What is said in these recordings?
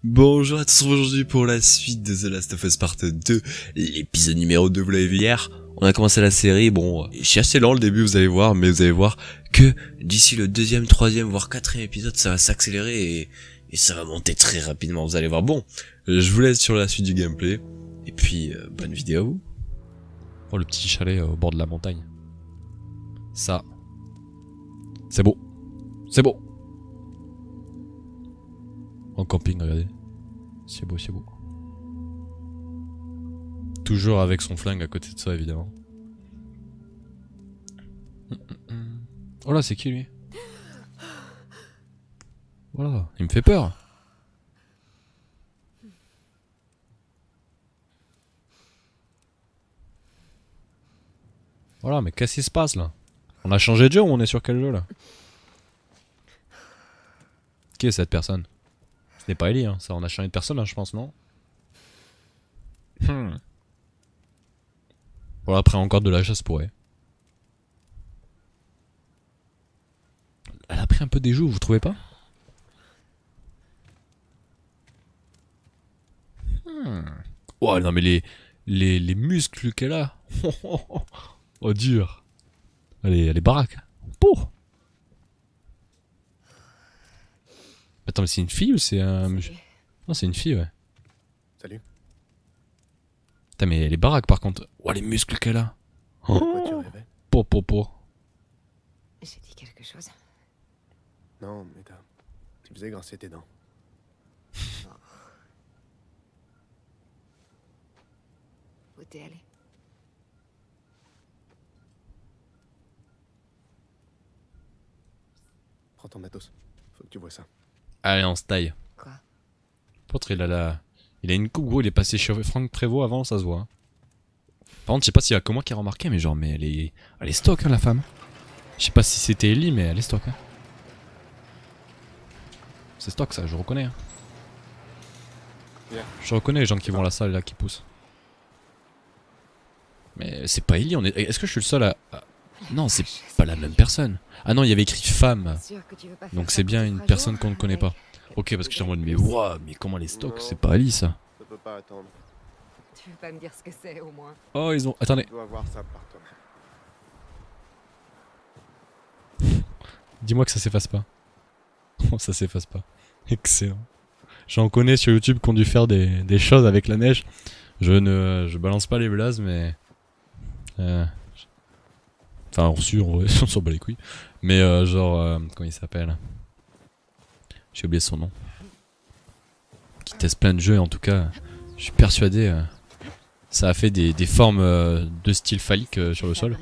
Bonjour à tous, aujourd'hui pour la suite de The Last of Us Part 2, l'épisode numéro 2, vous l'avez vu hier. On a commencé la série, bon, je suis assez lent le début, vous allez voir, mais vous allez voir que d'ici le deuxième, troisième, voire quatrième épisode, ça va s'accélérer et ça va monter très rapidement, vous allez voir. Bon, je vous laisse sur la suite du gameplay, et puis bonne vidéo à vous. Oh, le petit chalet au bord de la montagne. Ça. C'est beau. C'est beau. En camping, regardez. C'est beau, c'est beau. Toujours avec son flingue à côté de ça, évidemment. Oh là, c'est qui lui? Voilà, il me fait peur. Voilà, mais qu'est-ce qui se passe là? On a changé de jeu ou on est sur quel jeu là? Qui est cette personne? Ce n'est pas Ellie, hein. Ça, on a changé de personne là, je pense, non? Voilà, après encore de la chasse pour elle. Elle a pris un peu des joues, vous trouvez pas? Oh non mais les muscles qu'elle a. Oh dur. Elle est baraque. Pouh. Attends, mais c'est une fille ou c'est un... Non, c'est une fille, ouais. Salut. Putain, mais elle est baraque par contre. Oh, les muscles qu'elle a. Pourquoi tu rêvais? Po. J'ai dit quelque chose. Non, mais tu faisais grincer tes dents. Où t'es allé? Prends ton matos. Faut que tu vois ça. Allez, on se taille. Quoi? L'autre, il a une coupe, gros. Il est passé chez Franck Prévost avant, ça se voit. Hein. Par contre, je sais pas s'il y a que moi qui a remarqué, mais genre, mais elle est stock, hein, la femme. Je sais pas si c'était Ellie, mais elle est stock. Hein. C'est stock, ça, je reconnais. Hein. Yeah. Je reconnais les gens qui vont à la salle là, qui poussent. Mais c'est pas Ellie, est-ce que je suis le seul à... Non, c'est pas la même personne. Ah non, il y avait écrit femme. Donc c'est bien une personne qu'on ne connaît pas. Ok, parce que j'étais en mode, mais waouh, mais comment les stocks? C'est pas Ali ça. Ça peut pas attendre. Tu veux pas me dire ce que c'est au moins? Oh, ils ont. Attendez. Tu dois voir ça par toi. Dis-moi que ça s'efface pas. Oh, ça s'efface pas. Excellent. J'en connais sur YouTube qui ont dû faire des choses avec la neige. Je balance pas les blazes, mais. Enfin, reçu, on s'en bat les couilles. Mais genre, comment il s'appelle? J'ai oublié son nom. Qui teste plein de jeux, en tout cas, je suis persuadé. Ça a fait des formes de style phallique sur le sol.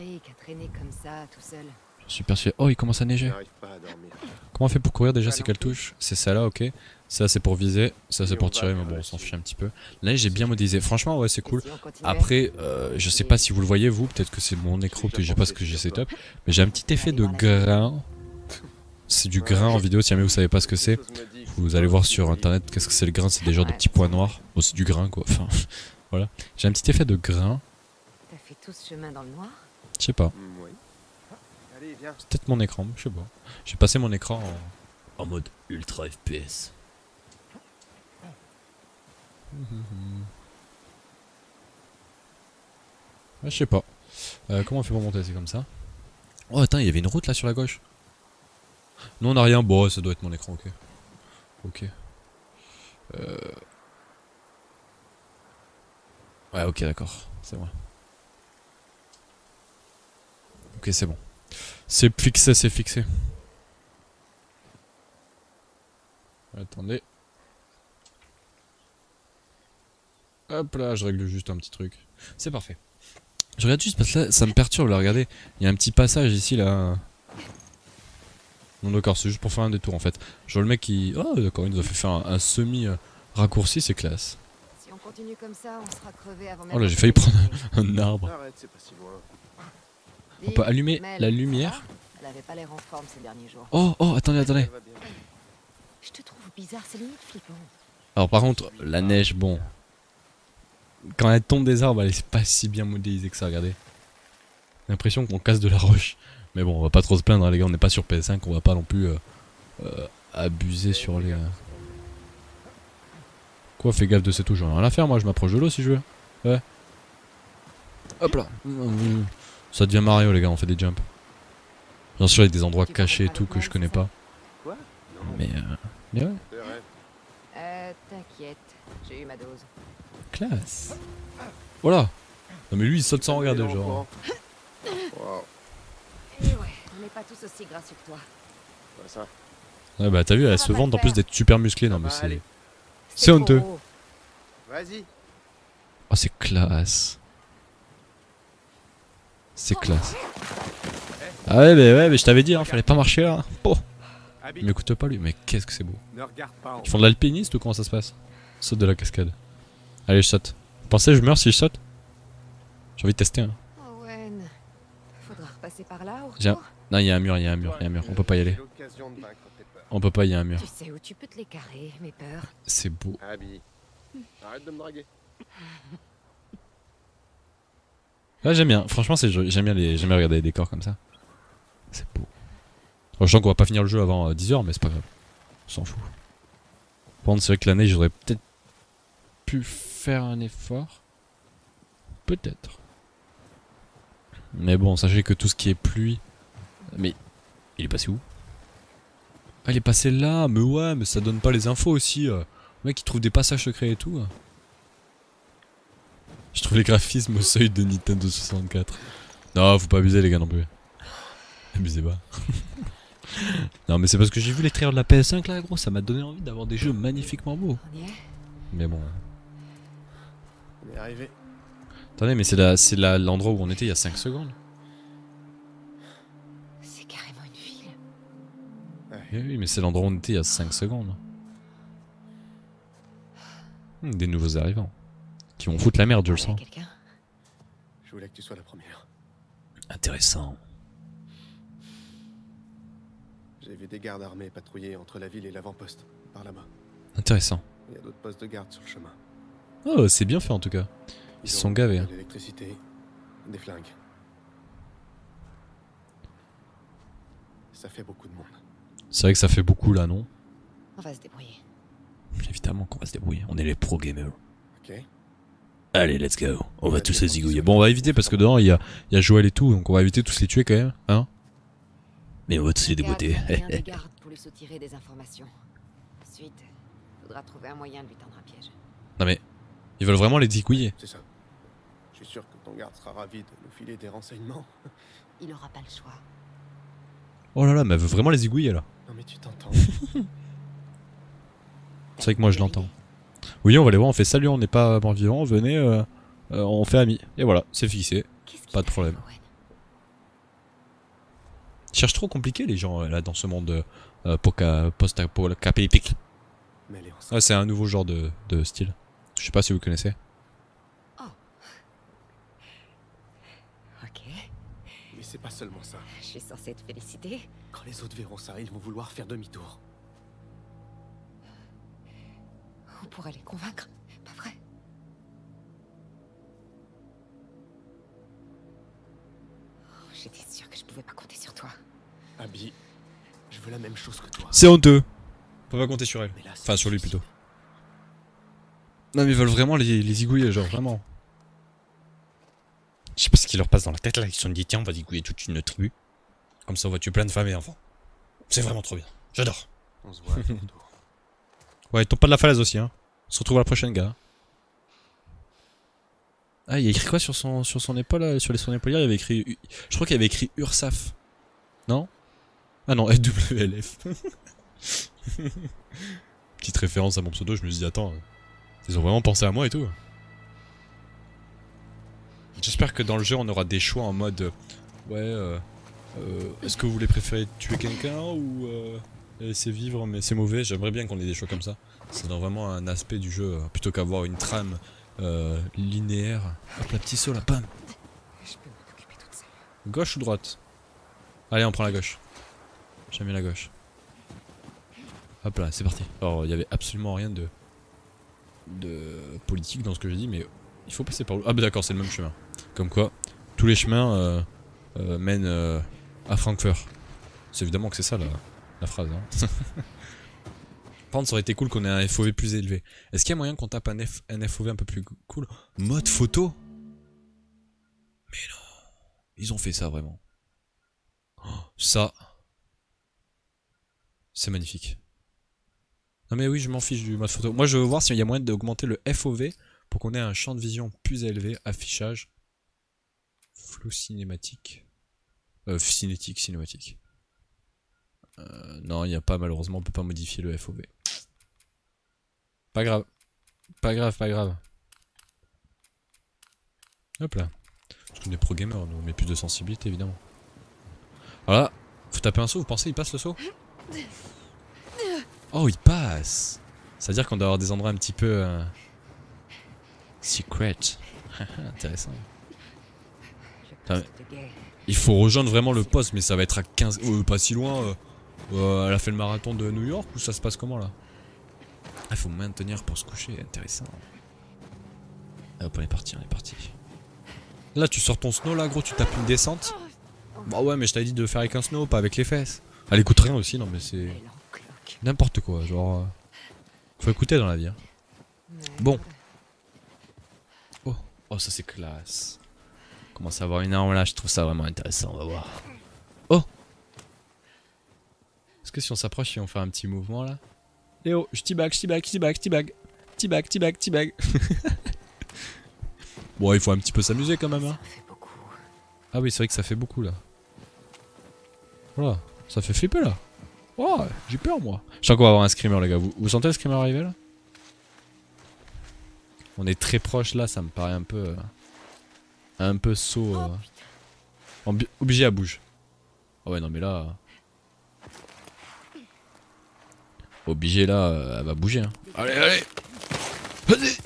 Je suis persuadé. Oh, il commence à neiger. J'arrive pas à dormir. Comment on fait pour courir déjà? C'est quelle touche? C'est celle-là, ok. Ça c'est pour viser, ça c'est pour tirer, mais bon, on s'en fiche un petit peu. Là j'ai bien modélisé. Franchement, ouais, c'est cool. Après, je sais pas si vous le voyez, vous, peut-être que c'est mon écran, peut-être que je sais pas ce que j'ai setup. Mais j'ai un petit effet de grain. C'est du grain en vidéo, si jamais vous savez pas ce que c'est. Vous allez voir sur internet qu'est-ce que c'est le grain, c'est des genres de petits points noirs. Bon, c'est du grain quoi, enfin, voilà. J'ai un petit effet de grain. T'as fait tout ce chemin dans le noir? Je sais pas. Oui. Allez, viens. C'est peut-être mon écran, je sais pas. J'ai passé mon écran en mode ultra FPS. Ah, je sais pas. Comment on fait pour monter? C'est comme ça. Oh attends, il y avait une route là sur la gauche. Non, on a rien. Bon, ça doit être mon écran, ok. Ok. Ouais, ok, d'accord. C'est vrai. Ok, c'est bon. C'est fixé, c'est fixé. Attendez. Hop là, je règle juste un petit truc. C'est parfait. Je regarde juste parce que là, ça me perturbe là, regardez. Il y a un petit passage ici là. Non d'accord, c'est juste pour faire un détour en fait. Genre le mec qui... Oh d'accord, il nous a fait faire un semi-raccourci, c'est classe. Si on continue comme ça, on sera crevé avant. Oh là, j'ai failli prendre un arbre. Arrête, c'est pas si loin. On peut allumer la lumière. Elle avait pas l'air en forme ces derniers jours. Oh, attendez. Ça va bien. Je te trouve bizarre, c'est limite flippant. Alors par contre, la neige, bon... Quand elle tombe des arbres, elle est pas si bien modélisée que ça, regardez. J'ai l'impression qu'on casse de la roche. Mais bon, on va pas trop se plaindre, hein, les gars, on n'est pas sur PS5, on va pas non plus abuser sur les... Quoi, fais gaffe de cette eau, j'en ai rien à faire, moi je m'approche de l'eau si je veux. Ouais. Hop là. Ça devient Mario les gars, on fait des jumps. Bien sûr il y a des endroits cachés et tout que je connais pas. Quoi? Non. Mais ouais. C'est vrai. T'inquiète, j'ai eu ma dose. Classe. Voilà. Non mais lui il saute sans regarder genre. Wow. Et ouais, on n'est pas tous aussi gracieux que toi. Ouais, ça. Ouais bah t'as vu, elle se vante en plus d'être super musclée, non mais Ça va aller. c'est honteux. trop. Vas-y. Oh c'est classe. C'est classe. Ah ouais mais je t'avais dit hein, fallait pas marcher là. Oh. Abby, Il m'écoute pas lui, mais qu'est-ce que c'est beau. ne regarde pas en Ils font de l'alpinisme ou comment ça se passe? Saute de la cascade. Allez je saute. Vous pensez que je meurs si je saute? J'ai envie de tester hein. Owen, faudra repasser par là au J'ai un- retour. Non il y a un mur, on peut pas y aller. L'occasion de vaincre tes peurs. On peut pas, il y a un mur. Tu sais où tu peux te les carrer, mes peurs. C'est beau. Abby, arrête de me draguer. Là j'aime bien, franchement j'aime bien regarder les décors comme ça. C'est beau. Je sens qu'on va pas finir le jeu avant 10h mais c'est pas grave. On s'en fout. Par contre c'est vrai que l'année j'aurais peut-être pu faire un effort. Peut-être. Mais bon, sachez que tout ce qui est pluie... Mais il est passé où? Ah il est passé là, mais ouais, mais ça donne pas les infos aussi. Le mec il trouve des passages secrets et tout. Je trouve les graphismes au seuil de Nintendo 64. Non, faut pas abuser les gars non plus. Abusez pas. Non mais c'est parce que j'ai vu les trailers de la PS5 là gros, ça m'a donné envie d'avoir des jeux magnifiquement beaux. On y est? Mais bon. On est arrivé. Attendez mais c'est l'endroit où on était il y a 5 secondes. C'est carrément une ville. Oui mais c'est l'endroit où on était il y a 5 secondes. Des nouveaux arrivants. Qui vont foutre la merde je le Ouais, sens. quelqu'un? Je voulais que tu sois la première. Intéressant. J'ai vu des gardes armés patrouiller entre la ville et l'avant-poste, par là-bas. Intéressant. Il y a d'autres postes de garde sur le chemin. Oh c'est bien fait en tout cas. Ils se sont ont gavés. de Hein. l'électricité, des flingues. Ça fait beaucoup de monde. C'est vrai que ça fait beaucoup là non? On va se débrouiller. Évidemment qu'on va se débrouiller. On est les pro gamers. Ok. Allez, let's go. On va tous les zigouiller. Bon, on va éviter parce que dedans il y a Joël et tout, donc on va éviter tous les tuer quand même, hein. Mais on va tous les déboîter. Garde des gardes pour lui soutirer des informations. Ensuite, faudra trouver un moyen de lui tendre un piège. Non mais, ils veulent vraiment les zigouiller. C'est ça. Je suis sûr que ton garde sera ravi de nous filer des renseignements. Il aura pas le choix. Oh là là, mais elle veut vraiment les zigouiller là. Non mais tu t'entends. C'est vrai que moi je l'entends. Oui, on va les voir, on fait salut, on n'est pas mort vivant, venez, on fait amis. Et voilà, c'est fixé. Qu'est-ce qu'il Pas de a fait, problème. Owen? Ils cherchent trop compliqué les gens là dans ce monde post-apocalyptique. Mais allez, ensemble. Ouais, c'est un nouveau genre de style. Je sais pas si vous connaissez. Ok, Mais c'est pas seulement ça. je suis censée te féliciter. Quand les autres verront ça, ils vont vouloir faire demi-tour. On pourrait les convaincre, pas vrai? Oh, j'étais sûre que je pouvais pas compter sur toi. Abby, je veux la même chose que toi. C'est honteux. On peut pas compter sur elle. Mais là, c'est Enfin sur lui difficile. plutôt. Non mais ils veulent vraiment les zigouiller, genre vraiment. Je sais pas ce qui leur passe dans la tête là, ils se sont dit tiens on va zigouiller toute une tribu. Comme ça on va tuer plein de femmes et d'enfants. C'est vraiment trop bien, j'adore. On se voit à ton retour. Ouais, tombe pas de la falaise aussi hein. On se retrouve à la prochaine gars. Ah il y a écrit quoi sur son épaule là, sur son épaulière il y avait écrit... Je crois qu'il y avait écrit URSAF. Non? Ah non, FWLF. Petite référence à mon pseudo, je me suis dit attends, ils ont vraiment pensé à moi et tout. J'espère que dans le jeu on aura des choix en mode ouais est-ce que vous voulez préférer tuer quelqu'un ou laisser vivre mais c'est mauvais. J'aimerais bien qu'on ait des choix comme ça. C'est dans vraiment un aspect du jeu plutôt qu'avoir une trame linéaire. Hop la petit saut là, bam. Je peux m'en occuper toute seule. Gauche ou droite? Allez on prend la gauche. J'aime bien la gauche. Hop là c'est parti. Alors il y avait absolument rien de politique dans ce que j'ai dit mais il faut passer par où? Ah bah d'accord c'est le même chemin. Comme quoi tous les chemins mènent à Francfort. C'est évidemment que c'est ça la phrase hein. Par contre, ça aurait été cool qu'on ait un FOV plus élevé. Est-ce qu'il y a moyen qu'on tape un FOV un peu plus cool? Mode photo? Mais non. Ils ont fait ça vraiment. Oh, ça. C'est magnifique. Non mais oui, je m'en fiche du mode photo. Moi, je veux voir s'il y a moyen d'augmenter le FOV pour qu'on ait un champ de vision plus élevé. Affichage. Flou cinématique. Cinématique. Non, il n'y a pas, malheureusement, on peut pas modifier le FOV. Pas grave. Pas grave. Hop là. Parce qu'on est pro gamer, nous on met plus de sensibilité évidemment. Voilà. Faut taper un saut, vous pensez il passe le saut? Oh, il passe. Ça veut dire qu'on doit avoir des endroits un petit peu... secret. Intéressant. Il faut rejoindre vraiment le poste, mais ça va être à 15... pas si loin. Elle a fait le marathon de New York ou ça se passe comment là? Ah, il faut maintenir pour se coucher, intéressant. Ah, hop, on est parti. Là, tu sors ton snow là, gros, tu tapes une descente. Bah ouais, mais je t'avais dit de le faire avec un snow, pas avec les fesses. Elle écoute rien aussi, non mais c'est... n'importe quoi, genre... Faut écouter dans la vie. Hein. Bon. Oh, ça c'est classe. Commence à avoir une arme là, je trouve ça vraiment intéressant, on va voir. Oh! Est-ce que si on s'approche, si on fait un petit mouvement là? Léo, je t-bag. Bon, il faut un petit peu s'amuser quand même. Hein. Ah oui, c'est vrai que ça fait beaucoup là. Voilà, ça fait flipper là. Oh, j'ai peur moi. Je sens qu'on va avoir un screamer les gars. Vous sentez le screamer arriver là? On est très proche là, ça me paraît un peu... un peu saut... obligé à bouge. Ah ouais non mais là... obligé là, elle va bouger hein. Allez. Vas-y.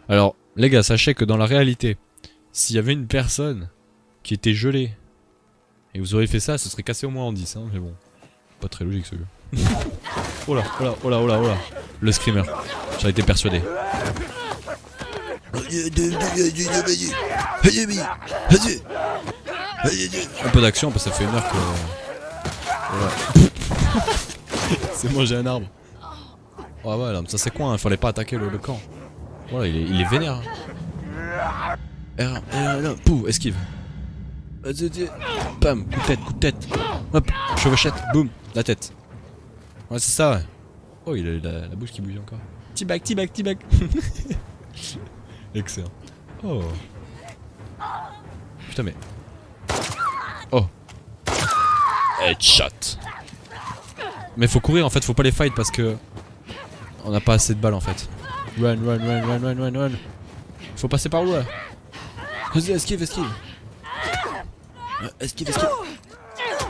Alors, les gars, sachez que dans la réalité, s'il y avait une personne qui était gelée, et vous auriez fait ça, ce serait cassé au moins en 10 hein, mais bon. Pas très logique ce jeu. Oh là. Le screamer. J'en étais persuadé. Un peu d'action parce que ça fait 1 heure que... Voilà. C'est moi j'ai un arbre. Oh ouais, non, ça c'est quoi, hein, fallait pas attaquer le camp. Voilà, il est vénère. Hein. Pouh, esquive. Bam, coup de tête. Hop, chevauchette, boum, la tête. Ouais, c'est ça, ouais. Oh, il a la bouche qui bouge encore. T-bag. Excellent. Oh. Putain, mais. Oh. Headshot. Mais faut courir en fait, faut pas les fight parce que. On n'a pas assez de balles en fait. Run. Faut passer par où là? Vas-y, esquive. Esquive.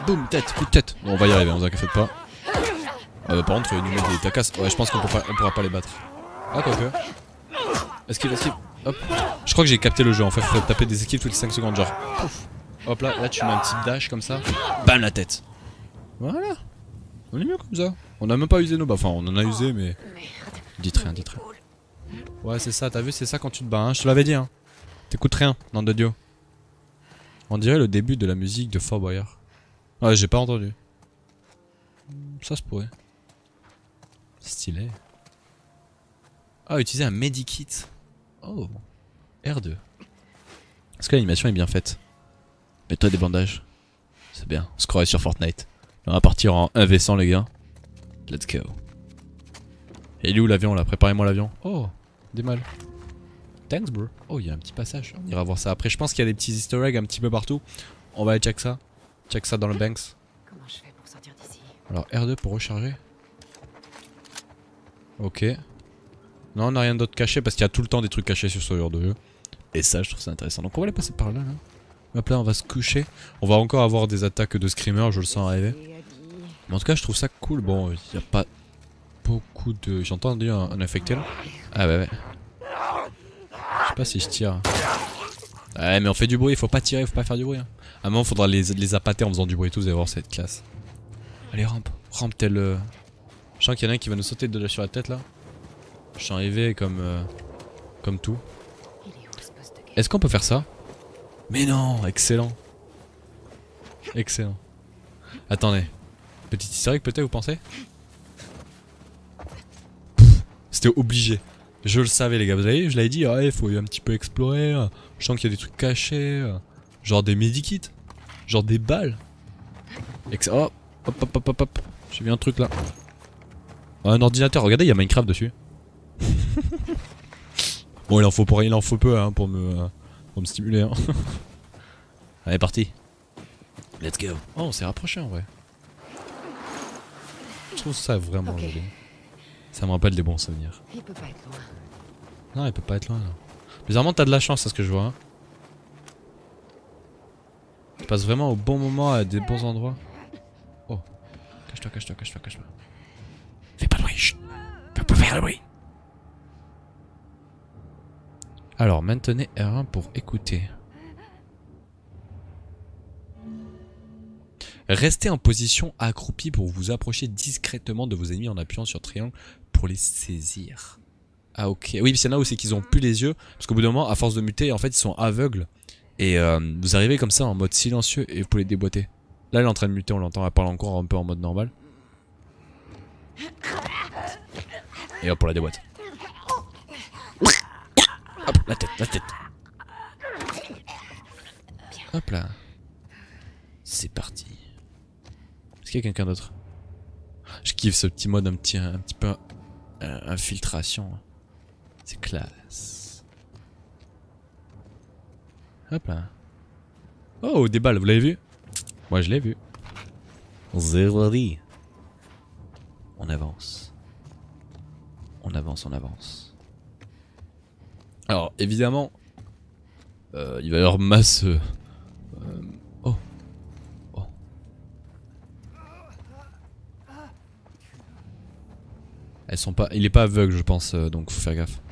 Boum, coup de tête. Bon, on va y arriver, on vous inquiète pas. Par contre, ils nous mettent des tacasses. Ouais, je pense qu'on pourra pas les battre. Ah, quoique. Esquive. Hop. Je crois que j'ai capté le jeu en fait. Faut taper des esquives toutes les 5 secondes. Genre. Pouf. Hop là, tu mets un petit dash comme ça. Bam, la tête. Voilà. On est mieux comme ça. On a même pas usé nos bas. Enfin, on en a usé, mais. Dites rien. Ouais, c'est ça. T'as vu, c'est ça quand tu te bats. Hein. Je te l'avais dit. Hein. T'écoutes rien, nom de Dieu. On dirait le début de la musique de Fort Boyard. Ouais, j'ai pas entendu. Ça se pourrait. Stylé. Ah, utiliser un medikit. Oh. R2. Est-ce que l'animation est bien faite? Mets-toi des bandages. C'est bien. On se croirait sur Fortnite. On va partir en 1v100 les gars. Let's go. Et il est où l'avion là? Préparez-moi l'avion. Oh, des mal. Thanks bro. Oh, il y a un petit passage. On ira voir ça après. Je pense qu'il y a des petits easter eggs un petit peu partout. On va aller check ça. Check ça dans le Banks. Comment je fais pour sortir d'ici? Alors R2 pour recharger. Ok. Non, on n'a rien d'autre caché parce qu'il y a tout le temps des trucs cachés sur ce genre de jeu. Et ça, je trouve ça intéressant. Donc on va aller passer par là. Hop là, on va se coucher. On va encore avoir des attaques de screamers, je le sens arriver. Mais en tout cas, je trouve ça cool. Bon, il n'y a pas beaucoup de... J'ai entendu un infecté là. Ah ouais. Je sais pas si je tire. Ouais, mais on fait du bruit, faut pas tirer, faut pas faire du bruit. Hein. À un moment, faudra les appâter en faisant du bruit, tous, vous allez voir, ça va être classe. Allez, rampe tel... Je sens qu'il y en a un qui va nous sauter sur la tête là. Je suis arrivé comme tout. Est-ce qu'on peut faire ça? Mais non, excellent. Excellent. Attendez. Petit historique peut-être, vous pensez? C'était obligé. Je le savais les gars, vous savez, je l'avais dit, il faut un petit peu explorer. Je sens qu'il y a des trucs cachés. Genre des medikits. Genre des balles. Oh, hop. J'ai vu un truc là. Un ordinateur, regardez, il y a Minecraft dessus. Bon, il en faut peu hein, pour me stimuler. Hein. Allez, parti. Let's go. Oh, on s'est rapproché en vrai. Je trouve ça vraiment joli. Ça me rappelle des bons souvenirs. Il peut pas être loin. Non, il peut pas être loin. Non. Bizarrement, t'as de la chance à ce que je vois. Hein. Tu passes vraiment au bon moment à des bons endroits. Oh. Cache-toi. Fais pas de bruit. Chut. Fais pas faire de bruit. Alors, maintenez R1 pour écouter. Restez en position accroupie pour vous approcher discrètement de vos ennemis en appuyant sur triangle pour les saisir. Ah ok, oui, parce qu'il y en a où c'est qu'ils ont plus les yeux, parce qu'au bout d'un moment, à force de muter, en fait, ils sont aveugles. Et vous arrivez comme ça en mode silencieux et vous pouvez les déboîter. Là, elle est en train de muter, on l'entend, elle parle encore un peu en mode normal. Et hop, on la déboîte. Hop, la tête. Hop là. C'est parti. Est-ce qu'il y a quelqu'un d'autre? Je kiffe ce petit mode un petit peu infiltration. C'est classe. Hop là. Oh, des balles, vous l'avez vu? Moi je l'ai vu. Zéro dit. On avance. On avance. Alors évidemment, il va y avoir masse. Oh. Elles sont pas. Il est pas aveugle, je pense, donc faut faire gaffe.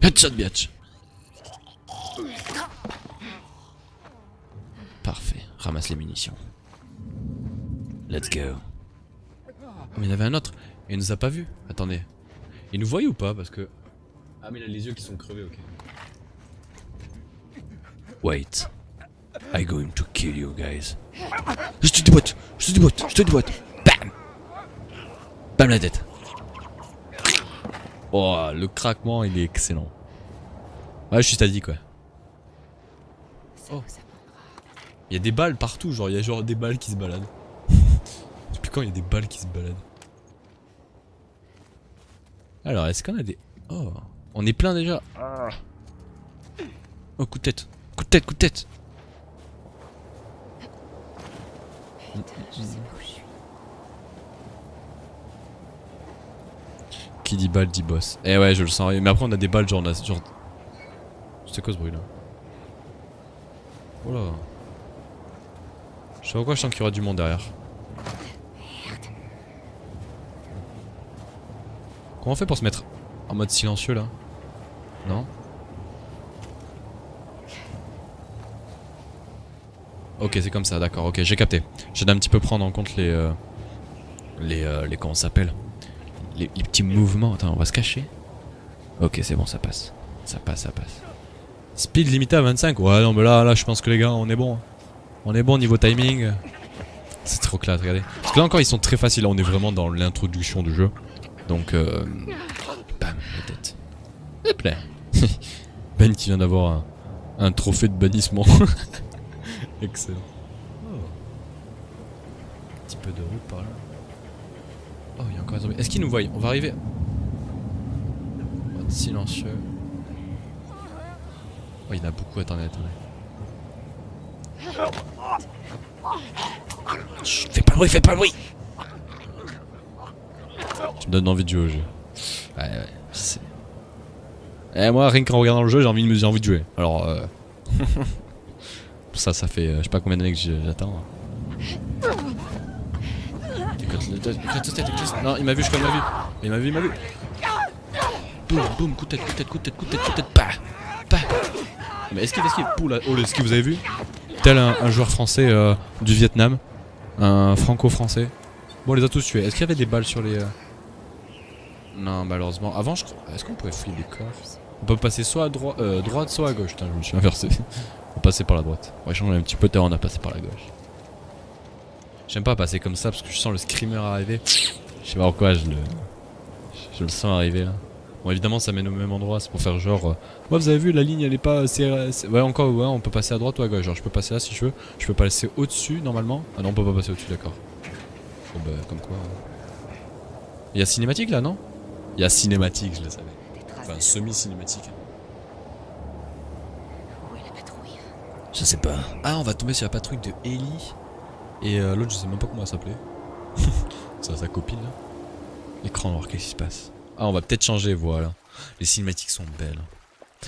Headshot biatch. Parfait. Ramasse les munitions. Let's go. Oh, mais il y en avait un autre. Il nous a pas vu. Attendez. Il nous voyait ou pas? Parce que. Ah, mais il a les yeux qui sont crevés, ok. Wait. I'm going to kill you guys. Je te déboîte. Bam. Bam la tête. Oh, le craquement, il est excellent. Ouais, je suis stadique, quoi. Oh. Il y a des balles partout, genre, il y a genre des balles qui se baladent. Depuis quand il y a des balles qui se baladent? Alors, est-ce qu'on a des... Oh, on est plein déjà. Oh, coup de tête. Coup de tête. Putain, je sais pas où je suis. Qui dit balle dit boss. Eh ouais, je le sens. Mais après, on a des balles, genre, on a genre. C'est quoi ce bruit là? Oh là. Je sais pas pourquoi je sens qu'il y aura du monde derrière. Comment on fait pour se mettre en mode silencieux là? Non? Ok, c'est comme ça, d'accord, ok, j'ai capté. J'ai d'un petit peu prendre en compte les comment ça s'appelle? Les petits mouvements. Attends, on va se cacher. Ok, c'est bon, ça passe. Ça passe. Speed limité à 25. Ouais, non, mais là, je pense que les gars, on est bon. On est bon niveau timing. C'est trop classe, regardez. Parce que là encore, ils sont très faciles. Là, on est vraiment dans l'introduction du jeu. Donc, bam, la tête. Hop là. Ben qui vient d'avoir un trophée de bannissement. Excellent. Oh. Un petit peu de route par là. Oh, il y a encore un zombie. Est-ce qu'il nous voit? On va arriver. Mode silencieux. Oh, il y en a beaucoup. Attendez. Chut, fais pas le bruit. Tu me donnes envie de jouer au jeu. Ouais, je sais. Eh, moi, rien qu'en regardant le jeu, j'ai envie de jouer. Alors, ça fait je sais pas combien d'années que j'attends. Non, il m'a vu, je crois qu'il m'a vu. Il m'a vu. Boum, coup de tête, bah. Mais esquive. Oh, l'esquive, vous avez vu? Tel un joueur français du Vietnam. Un franco-français. Bon, on les a tous tués. Est-ce qu'il y avait des balles sur les... Non, malheureusement. Avant, je crois... Est-ce qu'on pouvait fouiller des coffres? On peut passer soit à droite, soit à gauche. Putain, je me suis inversé. On passait par la droite. Ouais, on est un petit peu tard, on a passé par la gauche. J'aime pas passer comme ça parce que je sens le screamer arriver. Je sais pas pourquoi je le sens arriver là. Bon évidemment ça mène au même endroit, c'est pour faire genre ouais vous avez vu la ligne elle est pas ouais encore ouais on peut passer à droite ou à gauche, genre je peux passer là si je veux. Je peux passer au dessus normalement. Ah non on peut pas passer au dessus, d'accord. Bon bah comme quoi. Il y a cinématique là non? Il y a cinématique, je le savais. Enfin semi-cinématique. Où est la patrouille? Je sais pas. Ah on va tomber sur la patrouille de Ellie. Et l'autre je sais même pas comment elle s'appelait. C'est sa copine là. Écran noir, qu'est-ce qui se passe? Ah on va peut-être changer, voilà. Les cinématiques sont belles.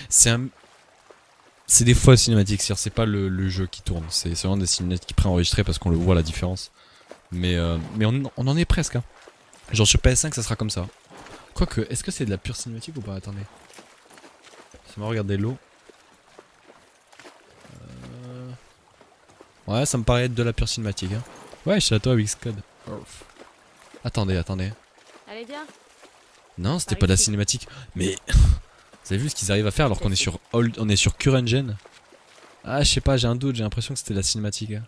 C'est des fausses cinématiques, c'est pas le jeu qui tourne. C'est vraiment des cinématiques préenregistrées parce qu'on le voit la différence. Mais on en est presque hein. Genre sur PS5 ça sera comme ça. Quoique, est-ce que c'est de la pure cinématique ou pas? Attendez. Ça m'a regardé l'eau. Ouais ça me paraît être de la pure cinématique hein. Ouais je suis à toi Xcode. Attendez. Allez, viens. Non, c'était pas de la cinématique. Mais vous avez vu ce qu'ils arrivent à faire alors qu'on est sur CureEngine? Ah, je sais pas, j'ai un doute, j'ai l'impression que c'était de la cinématique. Hein.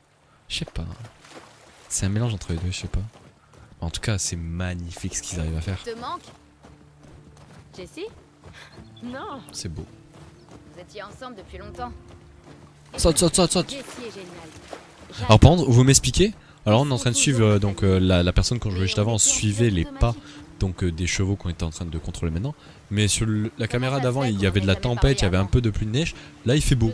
Je sais pas. C'est un mélange entre les deux, je sais pas. En tout cas, c'est magnifique ce qu'ils arrivent à faire. Te manque Jessie? Non. C'est beau. Vous étiez ensemble depuis longtemps. Saute. Jessie est géniale. Alors par contre, vous m'expliquez? Alors on est en train de suivre donc la personne qu'on jouait juste avant suivait les pas donc des chevaux qu'on était en train de contrôler maintenant. Mais sur la caméra d'avant il y avait de la tempête, il y avait un peu de pluie de neige. Là il fait beau.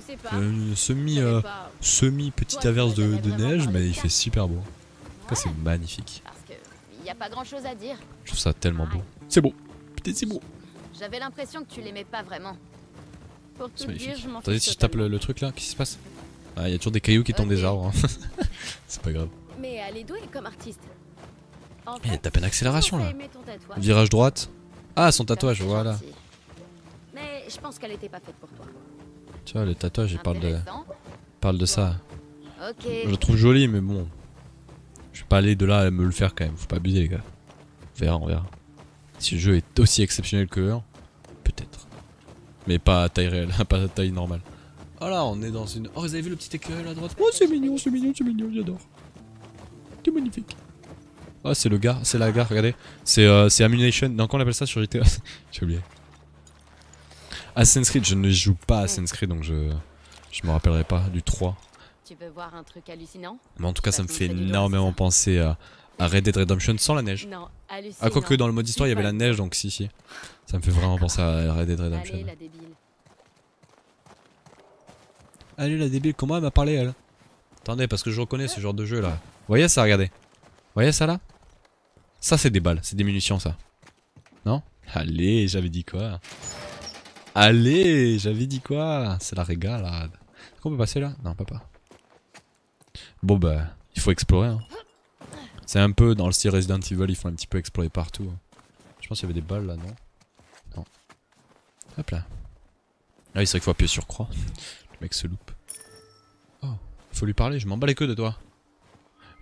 Semi petite averse de neige mais il fait super beau. En tout cas c'est magnifique. Parce que y a pas grand chose à dire. Je trouve ça tellement beau. C'est beau. Putain c'est beau. J'avais l'impression que tu l'aimais pas vraiment. Pour C'est tout dire, magnifique. je m'en Attendez fiche si je tape totalement. le truc là, qu'est-ce qui se passe? Ah il y a toujours des cailloux qui tombent des arbres. Hein. C'est pas grave. Mais elle est douée comme artiste. En Il a fait, tapé une accélération je là. pense à aimer ton tatouage. Virage droite. Ah son Ça tatouage fait voilà. gentil. Mais je pense qu'elle était pas faite pour toi. Tu vois le tatouage il Intéressant. parle de ça. Ok. Je le trouve joli mais bon. Je vais pas aller de là à me le faire quand même, faut pas abuser les gars. On verra. Si le jeu est aussi exceptionnel que le 1, peut-être. Mais pas à taille réelle, pas à taille normale. Oh là on est dans une... Oh vous avez vu le petit écureuil là à droite? Oh c'est mignon, j'adore. C'est magnifique. Oh c'est le gars, c'est la gare, regardez. C'est Ammunition, non comment on appelle ça sur GTA? J'ai oublié. Assassin's Creed, je ne joue pas à Assassin's Creed donc je me rappellerai pas du 3. Tu veux voir un truc hallucinant? Mais en tout cas ça me fait Bah, montre du doigt, énormément c'est ça. penser à Red Dead Redemption sans la neige. Non, hallucinant. Ah quoique dans le mode histoire il y avait la neige donc si. Ça me fait vraiment penser à Red Dead Redemption. Allez, la débile. Allez la débile, comment elle m'a parlé elle? Attendez parce que je reconnais ce genre de jeu là. Vous voyez ça, regardez. Vous voyez ça là? Ça c'est des balles, c'est des munitions ça. Non? Allez, j'avais dit quoi? Allez, j'avais dit quoi? C'est la régalade. Est-ce qu'on peut passer là? Non, on peut pas. Bon bah, il faut explorer hein. C'est un peu dans le style Resident Evil, il faut un petit peu explorer partout. Je pense qu'il y avait des balles là, non? Non. Hop là. Ah oui, c'est vrai qu'il faut appuyer sur croix. Le mec se loupe. Oh, faut lui parler, je m'en bats les queues de toi.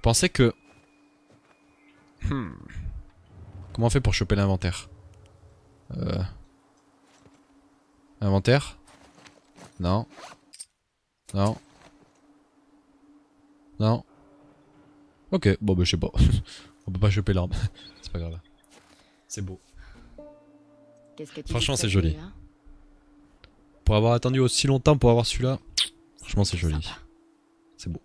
Pensez que... Comment on fait pour choper l'inventaire? Inventaire? Non. Non. Non. Ok, bon bah je sais pas. On peut pas choper l'arme. C'est pas grave. C'est beau. Qu'est-ce que tu Franchement, dis de c'est cette joli. nuit, hein? Pour avoir attendu aussi longtemps pour avoir celui-là, franchement c'est joli. Sympa. C'est beau.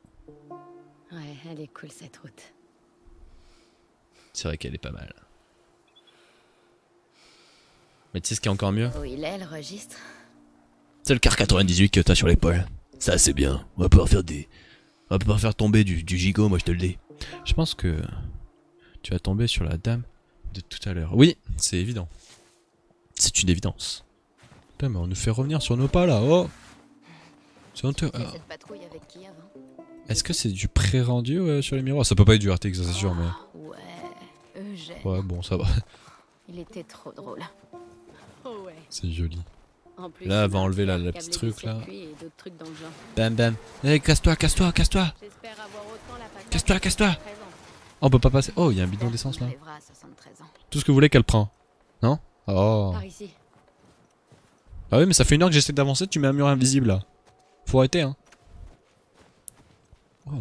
Ouais, elle est cool cette route. C'est vrai qu'elle est pas mal. Mais tu sais ce qui est encore mieux? Où il est le registre? C'est le car 98 que t'as sur l'épaule. Ça c'est bien. On va pouvoir faire tomber du gigot, moi je te le dis. Je pense que tu vas tomber sur la dame de tout à l'heure. Oui, c'est évident. C'est une évidence. Putain, mais on nous fait revenir sur nos pas là. Oh! C'est honteux. C'est cette patrouille avec qui avant? Est-ce que c'est du pré-rendu sur les miroirs? Ça peut pas être du RTX, ça c'est sûr, mais. Ouais, Eugène. Ouais, bon, ça va. Il était trop drôle. Oh ouais. C'est joli. En plus, Là, elle il va m'a enlever appris à la câbler petite des truc, là. circuits et d'autres trucs dans le genre. Bam bam. Eh, casse-toi, casse-toi, casse-toi! J'espère avoir autant la patate Casse-toi, casse-toi! à 13 ans. Oh, on peut pas passer. Oh, il y a un bidon d'essence là. Il arrivera à 73 ans. Tout ce que vous voulez qu'elle prend. Non? Oh. Par ici. Ah oui, mais ça fait 1 heure que j'essaie d'avancer, tu mets un mur invisible là. Faut arrêter, hein. Oh.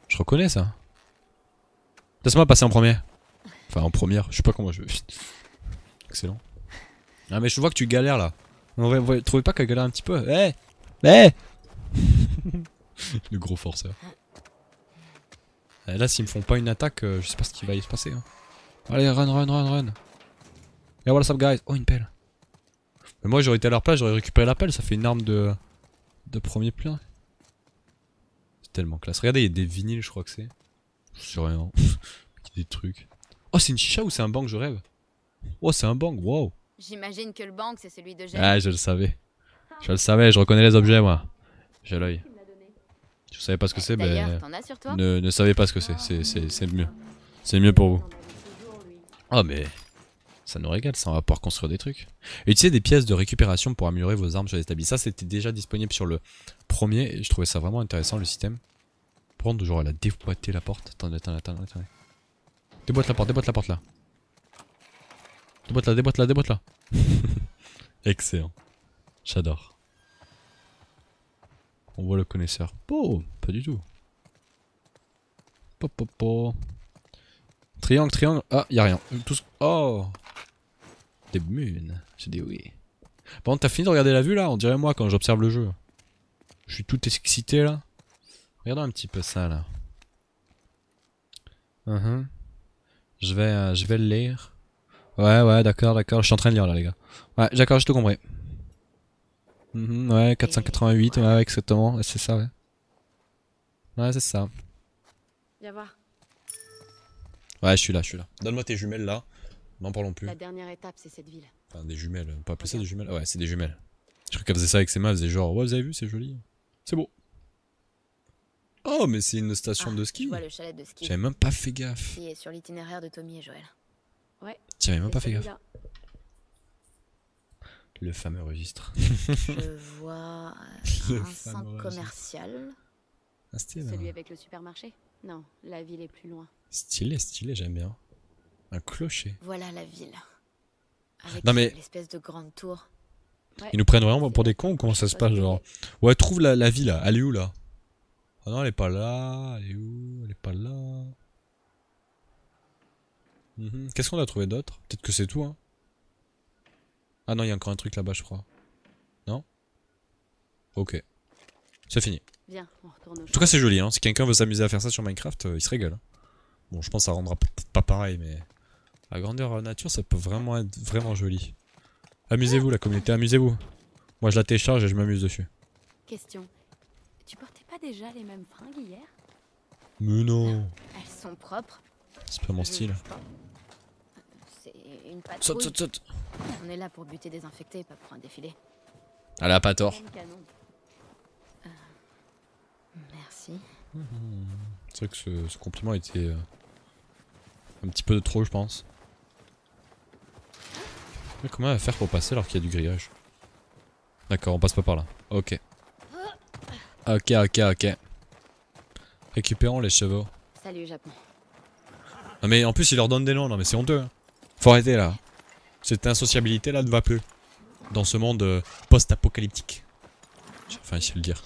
Je reconnais ça. Laisse-moi passer en premier. Enfin, en première, je sais pas comment je veux. Excellent. Ah, mais je vois que tu galères là. Vous trouvez pas qu'elle galère un petit peu? Eh! Eh! Le gros forceur. Et là, s'ils me font pas une attaque, je sais pas ce qui va y se passer. Hein. Allez, run, run, run, run. Yeah, what's up, guys? Oh, une pelle. Mais moi, j'aurais été à leur place, j'aurais récupéré la pelle, ça fait une arme de premier plan. C'est tellement classe. Regardez, il y a des vinyles, je crois que c'est. Je sais rien. Des trucs. Oh, c'est une chicha ou c'est un bang, je rêve? Oh, c'est un bang, wow. J'imagine que le banc, c'est celui de Jen. Ah, je le savais. Je le savais, je reconnais les objets, moi. J'ai l'œil. Si vous savez pas ce que c'est, ben. T'en as sur toi? Ne savez pas ce que c'est, c'est mieux. C'est mieux pour vous. Oh, mais. Ça nous régale, ça, on va pouvoir construire des trucs. Utilisez des pièces de récupération pour améliorer vos armes sur les stabis. Ça, c'était déjà disponible sur le premier, et je trouvais ça vraiment intéressant, le système. Prendre, genre, elle a déboîté la porte. Attendez. Déboîte la porte là. Déboîte là. Excellent. J'adore. On voit le connaisseur. Oh, pas du tout. Triangle. Ah, y'a rien. Oh. Des moons. J'ai dit oui. Bon, t'as fini de regarder la vue là? On dirait moi quand j'observe le jeu. Je suis tout excité là. Regardons un petit peu ça là. Je vais le lire. Ouais, d'accord. Je suis en train de lire là, les gars. Ouais, d'accord, j'ai tout compris. Ouais, 488, ouais, exactement. C'est ça, ouais. Ouais, c'est ça. Viens voir. Ouais, je suis là. Donne-moi tes jumelles là. N'en parlons plus. La dernière étape, c'est cette ville. Enfin, des jumelles. On peut appeler ça des jumelles? Ouais, c'est des jumelles. Je crois qu'elle faisait ça avec ses mains. Elle faisait genre, ouais, vous avez vu, c'est joli. C'est beau. Oh, mais c'est une station de ski. Je vois le chalet de ski. J'avais même pas fait gaffe. Qui est sur l'itinéraire de Tommy et Joël. Ouais. J'avais même pas fait gaffe. Le fameux registre. Je vois un centre commercial. Ah, stylé. Celui avec le supermarché? Non, la ville est plus loin. Stylé, j'aime bien. Un clocher. Voilà la ville. Avec non mais l'espèce de grande tour. Ouais. Ils nous prennent vraiment pour des cons ou comment ça se passe genre? Ouais, trouve la ville là. Elle est où là? Ah non, elle est pas là. Elle est où? Elle est pas là. Qu'est-ce qu'on a trouvé d'autre? Peut-être que c'est tout, hein. Ah non, il y a encore un truc là-bas, je crois. Non? Ok. C'est fini. Viens, on retourne au en tout cas, c'est joli, hein. Si quelqu'un veut s'amuser à faire ça sur Minecraft, il se régale. Bon, je pense que ça rendra peut-être pas pareil, mais à grandeur nature, ça peut vraiment être vraiment joli. Amusez-vous, la communauté, amusez-vous. Moi, je la télécharge et je m'amuse dessus. Question. Tu portais pas déjà les mêmes fringues hier? Mais non. Elles sont propres. C'est pas mon style. C'est une patrouille. Saute. On est là pour buter des infectés, pas pour un défilé. Elle a pas tort. Merci. C'est vrai que ce compliment était un petit peu de trop, je pense. Mais comment elle va faire pour passer alors qu'il y a du grillage? D'accord, on passe pas par là. Ok. Ok. Récupérons les chevaux. Salut, Japon. Non mais en plus il leur donne des noms, non mais c'est honteux. Hein. Faut arrêter là. Cette insociabilité là ne va plus. Dans ce monde post-apocalyptique. J'ai enfin ici le dire.